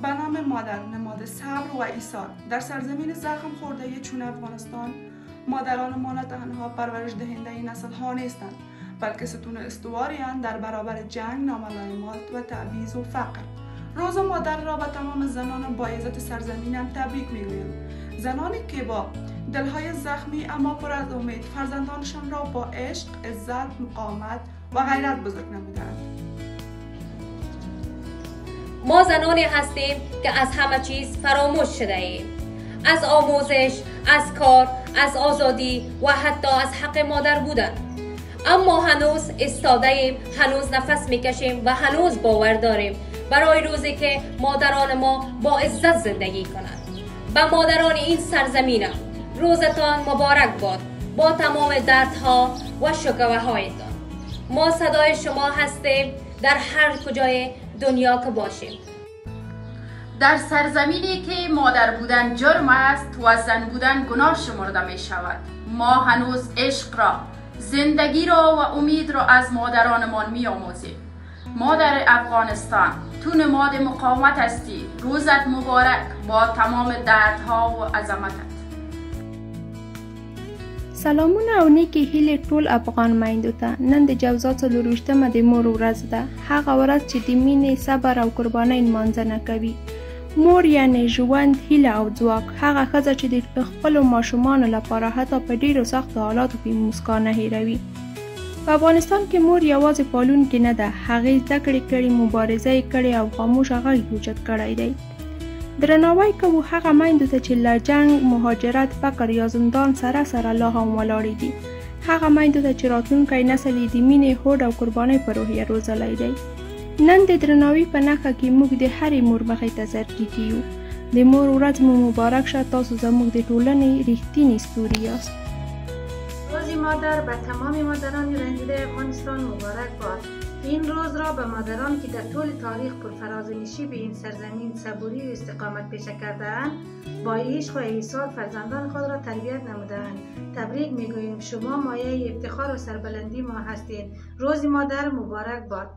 به نام مادر نماد صبر و ایثار. در سرزمین زخم خورده چون افغانستان مادران ما نه تنها پرورش دهنده نسل ها نیستند، بلکه ستون استواری اند در برابر جنگ، ناملایمات و تبعیض و فقر. روز مادر را به تمام زنان با عزت سرزمینم تبریک میگویم. زنانی که با دلهای زخمی اما پر از امید فرزندانشان را با عشق، عزت، مقاومت و غیرت بزرگ نمودند. ما زنانی هستیم که از همه چیز فراموش شده ایم. از آموزش، از کار، از آزادی و حتی از حق مادر بودن. اما هنوز ایستاده ایم، هنوز نفس میکشیم و هنوز باور داریم برای روزی که مادران ما با عزت زندگی کنند. به مادران این سرزمینم روزتان مبارک باد با تمام دردها و شکوه‌هایتان. ما صدای شما هستیم در هر کجای دنیا که باشیم. در سرزمینی که مادر بودن جرم است و زن بودن گناه شمرده می شود، ما هنوز عشق را، زندگی را و امید را از مادرانمان می آموزیم. مادر افغانستان، تو نماد مقاومت هستی. روزت مبارک با تمام دردها و عظمتت. سلامونه او نیکی هیلې ټول افغان میندو ته. نن د جوزا 24مه د مور ورځ ده، هغه ورځ چې د مینې، صبر او قربانۍ نمانځنه کوي. مور یعنی ژوند، هیله او ځواک، هغه ښځه چې د خپلو ماشومانو لپاره حتی په ډیرو سختو حالاتو کې موسکا نه هیروي. په افغانستان کې مور یوازې پالونکې نه ده، هغې زده کړې کړي، مبارزه یې کړې او خاموشه غږ یې اوچت کړی دی. درناوی کوو هغه میندو ته چې له جنګ، مهاجرت، فقر یا زندان سره سره لا هم ولاړې دي. هغه میندو ته چې راتلونکی نسل یې د مینې، هوډ او قربانۍ په روحیه روزلی دی. نن د درناوي په نښه کې موږ د هرې مور مخې ته زرګي کیو. د مور ورځ مو مبارک شه. تاسو زموږ د ټولنې ریښتینی ستوري یاست. روز مادر به تمام مادران رنجیده افغانستان مبارک باد. این روز را به مادران که در طول تاریخ پرفرازنشی به این سرزمین صبوری و استقامت پیشه کرده‌اند، با عشق و ایثار فرزندان خود را تربیت نموده‌اند تبریک میگوییم. شما مایه افتخار و سربلندی ما هستید. روز مادر مبارک باد.